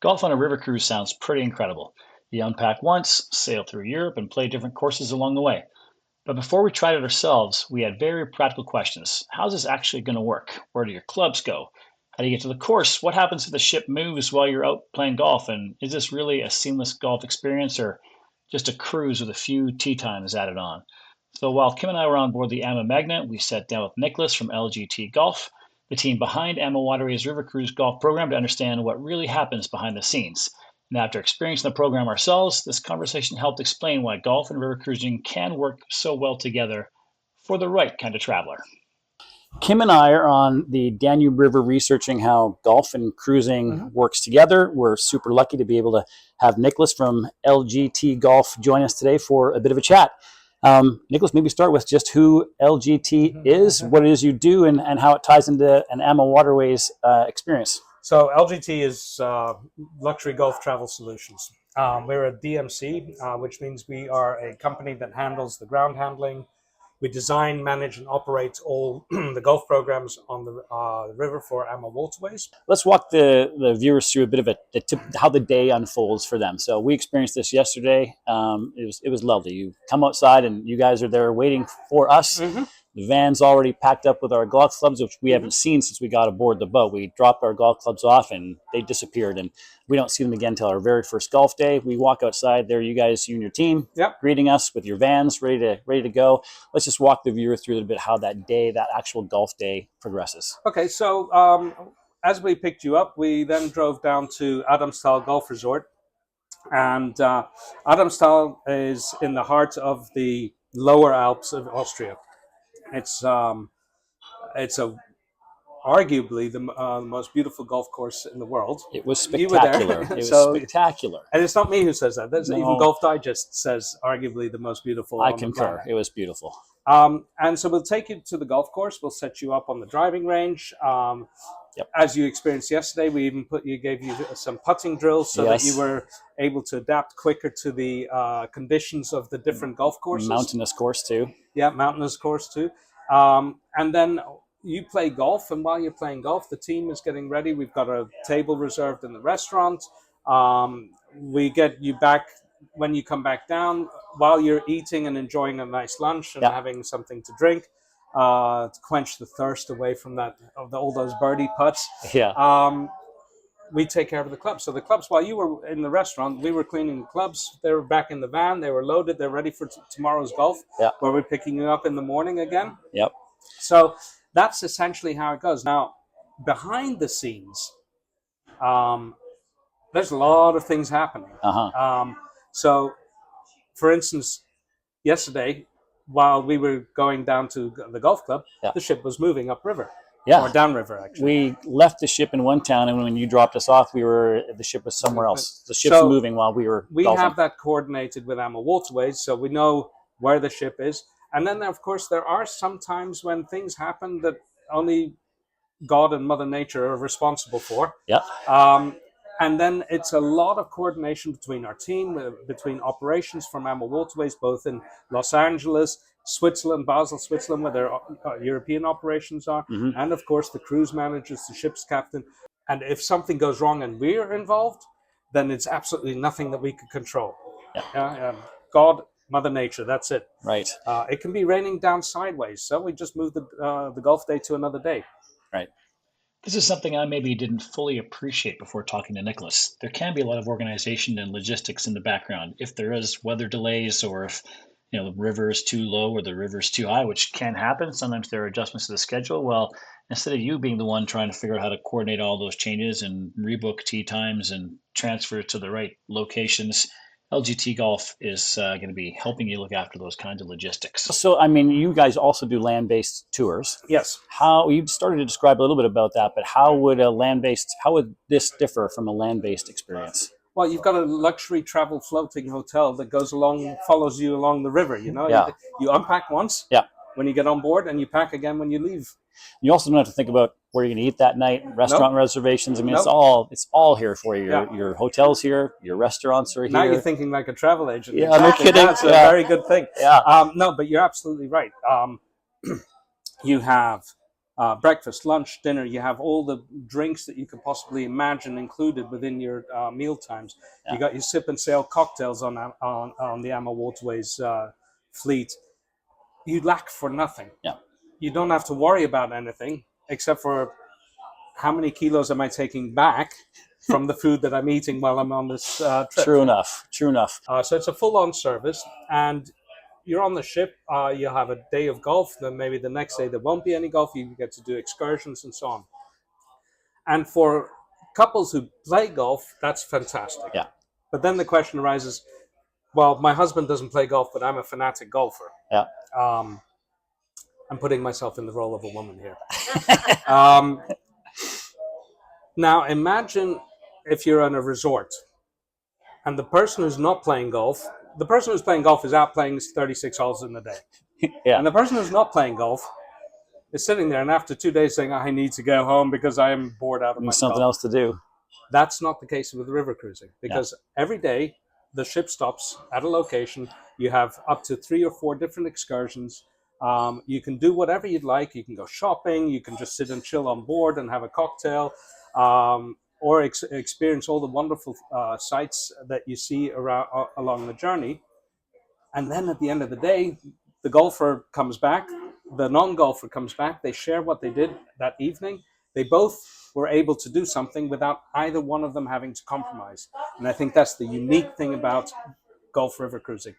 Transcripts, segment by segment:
Golf on a river cruise sounds pretty incredible. You unpack once, sail through Europe, and play different courses along the way. But before we tried it ourselves, we had very practical questions. How's this actually going to work? Where do your clubs go? How do you get to the course? What happens if the ship moves while you're out playing golf? And is this really a seamless golf experience or just a cruise with a few tee times added on? So while Kim and I were on board the Ama Magna, we sat down with Nicholas from LGT Golf, the team behind AmaWaterways River Cruise Golf program, to understand what really happens behind the scenes. And after experiencing the program ourselves, this conversation helped explain why golf and river cruising can work so well together for the right kind of traveler. Kim and I are on the Danube River researching how golf and cruising works together. We're super lucky to be able to have Nicholas from LGT Golf join us today for a bit of a chat. Nicholas, maybe start with just who LGT is, what it is you do, and how it ties into an AmaWaterways experience. So LGT is Luxury Golf Travel Solutions. We're a DMC, which means we are a company that handles the ground handling. We design, manage, and operate all the golf programs on the river for AmaWaterways. Let's walk the viewers through a bit of how the day unfolds for them. So we experienced this yesterday. It was lovely. You come outside and you guys are there waiting for us. The van's already packed up with our golf clubs, which we haven't seen since we got aboard the boat. We dropped our golf clubs off and they disappeared, and we don't see them again until our very first golf day. We walk outside, there you guys, you and your team, greeting us with your vans ready to go. Let's just walk the viewer through a little bit how that actual golf day progresses. Okay, so as we picked you up, we then drove down to Adamstal Golf Resort, and Adamstal is in the heart of the lower Alps of Austria. It's arguably the most beautiful golf course in the world. It was spectacular. It was spectacular. And it's not me who says that. Even Golf Digest says arguably the most beautiful. I concur. It was beautiful. And so we'll take you to the golf course. We'll set you up on the driving range. As you experienced yesterday, we even gave you some putting drills so that you were able to adapt quicker to the conditions of the different golf courses. Mountainous course too. Yeah, mountainous course too. And then you play golf, and while you're playing golf, the team is getting ready. We've got a table reserved in the restaurant. We get you back when you come back down while you're eating and enjoying a nice lunch and having something to drink to quench the thirst away from all those birdie putts. We take care of the clubs. So the clubs, while you were in the restaurant, we were cleaning the clubs. They were back in the van. They were loaded. They're ready for tomorrow's golf, where we're picking you up in the morning again. So that's essentially how it goes. Now, behind the scenes, there's a lot of things happening. So, for instance, yesterday, while we were going down to the golf club, the ship was moving upriver. Or downriver, actually. We left the ship in one town, and when you dropped us off, the ship was somewhere else. The ship's moving while we were golfing. Have that coordinated with AmaWaterways, so we know where the ship is. And then, of course, there are some times when things happen that only God and Mother Nature are responsible for. And then it's a lot of coordination between our team, between operations from AmaWaterways, both in Los Angeles, Switzerland, Basel, Switzerland, where their European operations are, and of course the cruise managers, the ship's captain. And if something goes wrong and we're involved, then it's absolutely nothing that we could control. God, Mother Nature, that's it. Right. It can be raining down sideways, so we just move the golf day to another day. Right. This is something I maybe didn't fully appreciate before talking to Nicholas. There can be a lot of organization and logistics in the background. If there is weather delays, or if the river is too low or the river is too high, which can happen. Sometimes there are adjustments to the schedule. Well, instead of you being the one trying to figure out how to coordinate all those changes and rebook tee times and transfer to the right locations, LGT Golf is going to be helping you look after those kinds of logistics. So, I mean, you guys also do land-based tours. Yes. How you started to describe a little bit about that, but how would this differ from a land-based experience? Well, you've got a luxury travel floating hotel that goes along, follows you along the river. You unpack once when you get on board, and you pack again when you leave. You also don't have to think about where you're going to eat that night, restaurant reservations. I mean, it's all here for you. Your hotel's here, your restaurants are here. Now you're thinking like a travel agent. Yeah, no kidding. That's a very good thing. No, but you're absolutely right. You have breakfast, lunch, dinner. You have all the drinks that you could possibly imagine included within your meal times. Yeah. You got your sip and sail cocktails on the AmaWaterways fleet. You lack for nothing. Yeah. You don't have to worry about anything except for how many kilos am I taking back from the food that I'm eating while I'm on this trip. True enough. True enough. So it's a full-on service, and you're on the ship. You have a day of golf. Then maybe the next day there won't be any golf. You get to do excursions and so on. And for couples who play golf, that's fantastic. Yeah. But then the question arises: well, my husband doesn't play golf, but I'm a fanatic golfer. Yeah. I'm putting myself in the role of a woman here. Now, imagine if you're on a resort and the person who's not playing golf, the person who's playing golf is out playing 36 holes in a day. Yeah. And the person who's not playing golf is sitting there and after 2 days saying, I need to go home because I am bored out of my Something golf. else to do. That's not the case with river cruising because every day the ship stops at a location. You have up to 3 or 4 different excursions. You can do whatever you'd like. You can go shopping. You can just sit and chill on board and have a cocktail, or experience all the wonderful sights that you see around along the journey. And then at the end of the day, the golfer comes back, the non-golfer comes back. They share what they did that evening. They both were able to do something without either one of them having to compromise. And I think that's the unique thing about Gulf River cruising.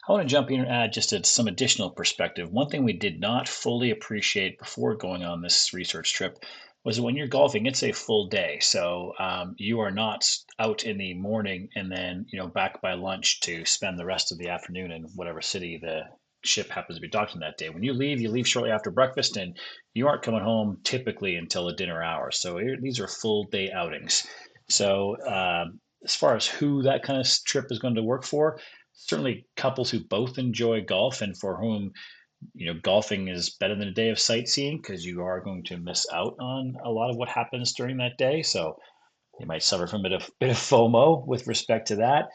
I want to jump in and add just some additional perspective. One thing we did not fully appreciate before going on this research trip was that when you're golfing, it's a full day. So you are not out in the morning and then back by lunch to spend the rest of the afternoon in whatever city the ship happens to be docked in that day. When you leave shortly after breakfast, and you aren't coming home typically until the dinner hour. So these are full day outings. So as far as who that kind of trip is going to work for, certainly couples who both enjoy golf and for whom golfing is better than a day of sightseeing because you are going to miss out on a lot of what happens during that day. So you might suffer from a bit of FOMO with respect to that.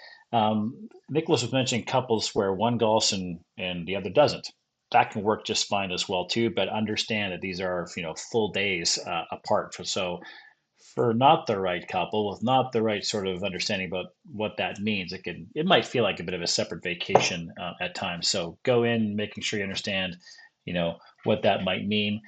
Nicholas was mentioning couples where one golfs and the other doesn't. That can work just fine as well too. But understand that these are full days apart. So for not the right couple with not the right sort of understanding about what that means, it might feel like a bit of a separate vacation at times. So go in making sure you understand what that might mean.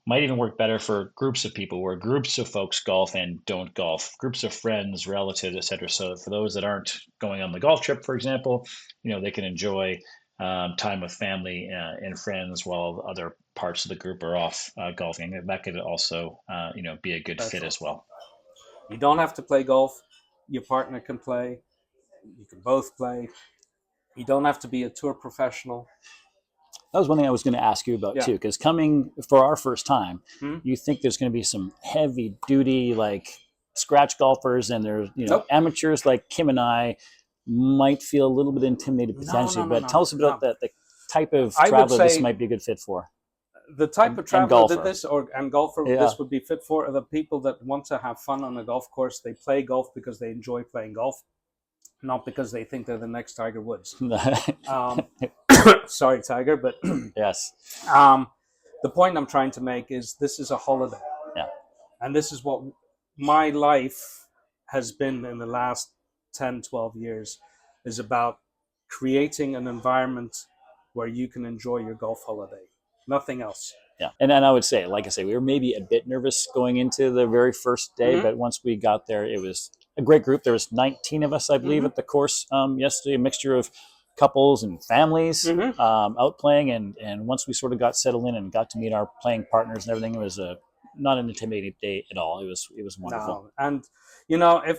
Might even work better for groups of people where groups of folks golf and don't golf, groups of friends, relatives, etc. So for those that aren't going on the golf trip, for example, they can enjoy time with family and friends while other parts of the group are off golfing. That could also be a good fit as well. You don't have to play golf. Your partner can play. You can both play. You don't have to be a tour professional. That was one thing I was going to ask you about too, because coming for our first time, you think there's going to be some heavy duty like scratch golfers, and there's amateurs like Kim and I might feel a little bit intimidated potentially. But tell us about the type of traveler this might be a good fit for. The type of traveler that this this would be fit for are the people that want to have fun on a golf course. They play golf because they enjoy playing golf, not because they think they're the next Tiger Woods. Sorry, Tiger, but yes. The point I'm trying to make is this is a holiday. Yeah. And this is what my life has been in the last 10, 12 years, is about creating an environment where you can enjoy your golf holiday. Nothing else. Yeah. And then I would say, like I say, we were maybe a bit nervous going into the very first day, but once we got there, it was a great group. There was 19 of us, I believe, at the course yesterday, a mixture of couples and families out playing. And once we sort of got settled in and got to meet our playing partners and everything, it was not an intimidating day at all. It was wonderful. No. And, if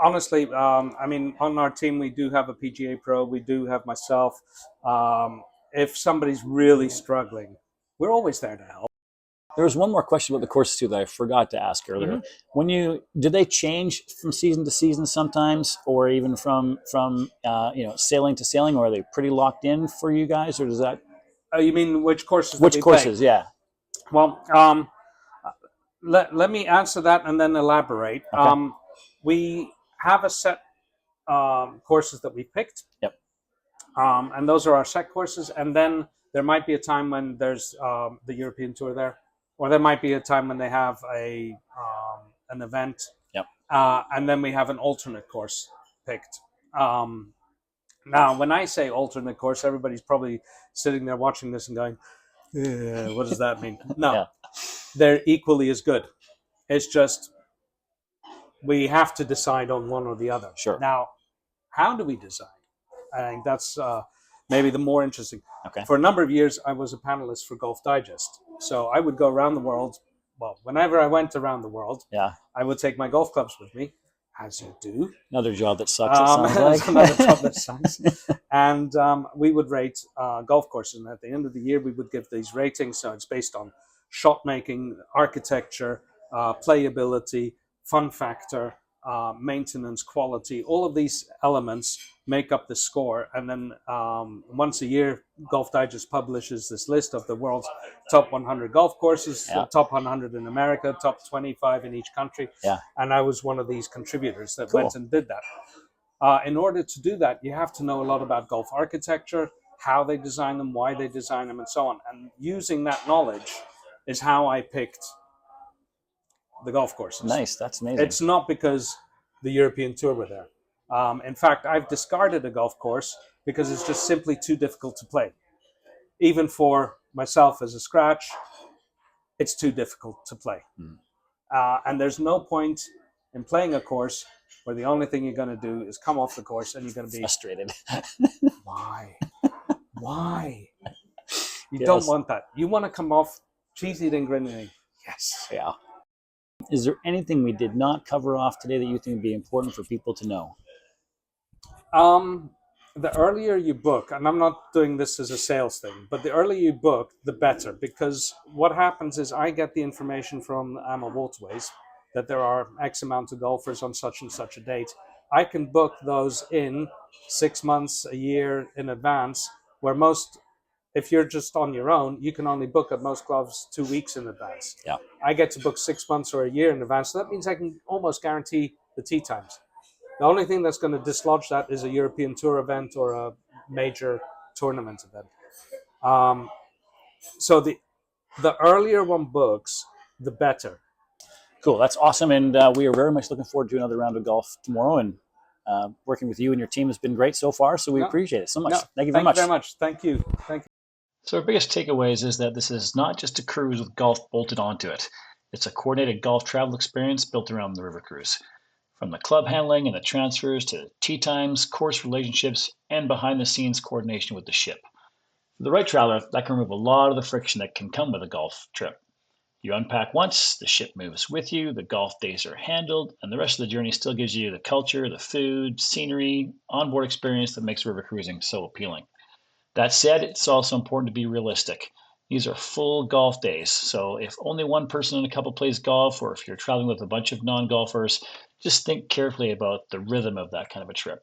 honestly, I mean, on our team, we do have a PGA pro. We do have myself. If somebody's really struggling, we're always there to help. There was one more question about the courses too that I forgot to ask earlier. Did they change from season to season sometimes, or even from sailing to sailing, or are they pretty locked in for you guys, or does that? You mean which courses? Which courses? Yeah. Well, let me answer that and then elaborate. Okay. We have a set courses that we picked. Yep. And those are our set courses. And then there might be a time when there's the European Tour there. or there might be a time when they have an event, Yep. and then we have an alternate course picked. Now, when I say alternate course, everybody's probably sitting there watching this and going, what does that mean? No, Yeah. they're equally as good. It's just we have to decide on one or the other. Sure. Now, how do we decide? I think that's maybe the more interesting. Okay. For a number of years, I was a panelist for Golf Digest. So I would go around the world. Well, whenever I went around the world, Yeah. I would take my golf clubs with me, as you do. Another job that sucks, it sounds like. Another job that sucks. And we would rate golf courses. And at the end of the year, we would give these ratings. So it's based on shot making, architecture, playability, fun factor, maintenance, quality. All of these elements make up the score. And then once a year, Golf Digest publishes this list of the world's top 100 golf courses, Yeah. top 100 in America, top 25 in each country. Yeah. And I was one of these contributors that Cool. went and did that. In order to do that, you have to know a lot about golf architecture, how they design them, why they design them, and so on. And using that knowledge is how I picked the golf courses. Nice, that's amazing. It's not because the European Tour were there. In fact, I've discarded a golf course because it's just simply too difficult to play. Even for myself as a scratch, it's too difficult to play. And there's no point in playing a course where the only thing you're going to do is come off the course and you're going to be frustrated. Why? You Yes. don't want that. You want to come off cheesy and grinning. Yes. Yeah. Is there anything we did not cover off today that you think would be important for people to know? The earlier you book, and I'm not doing this as a sales thing, but the earlier you book, the better. Because what happens is I get the information from AmaWaterways that there are X amount of golfers on such and such a date. I can book those in 6 months, a year in advance, where most, if you're just on your own, you can only book at most clubs 2 weeks in advance. Yeah. I get to book 6 months or a year in advance. So that means I can almost guarantee the tee times. The only thing that's going to dislodge that is a European Tour event or a major tournament event. So the earlier one books, the better. Cool, that's awesome. And we are very much looking forward to another round of golf tomorrow. And working with you and your team has been great so far. So we appreciate it so much. Thank you very much. Thank you. So our biggest takeaways is that this is not just a cruise with golf bolted onto it. It's a coordinated golf travel experience built around the river cruise. From the club handling and the transfers to tee times, course relationships, and behind-the-scenes coordination with the ship. For the right traveler, that can remove a lot of the friction that can come with a golf trip. You unpack once, the ship moves with you, the golf days are handled, and the rest of the journey still gives you the culture, the food, scenery, onboard experience that makes river cruising so appealing. That said, it's also important to be realistic. These are full golf days, so if only one person in a couple plays golf, or if you're traveling with a bunch of non-golfers, just think carefully about the rhythm of that kind of a trip.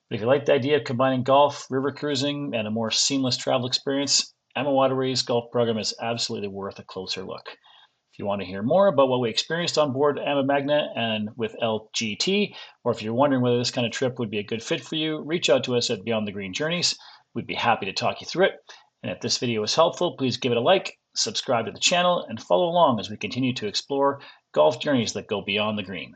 But if you like the idea of combining golf, river cruising, and a more seamless travel experience, AmaWaterways golf program is absolutely worth a closer look. If you want to hear more about what we experienced on board Ama Magna and with LGT, or if you're wondering whether this kind of trip would be a good fit for you, reach out to us at Beyond the Green Journeys. We'd be happy to talk you through it. And if this video was helpful, please give it a like, subscribe to the channel, and follow along as we continue to explore golf journeys that go beyond the green.